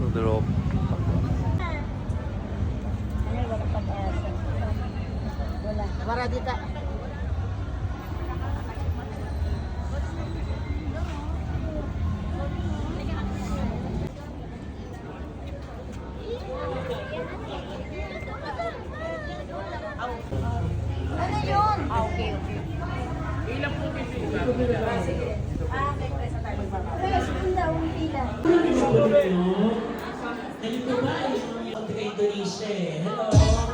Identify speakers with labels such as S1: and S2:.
S1: Drop.
S2: Ay, wala pag-asa. Wala. Para dito. Ano yun? Ah, okay, okay.
S3: Ilang po piso ba?
S2: Sige. Ah, okay, presa tayo.
S4: Yes, pila, pila.
S5: Kayo po ba ay mga taga-Indonesia? Hello!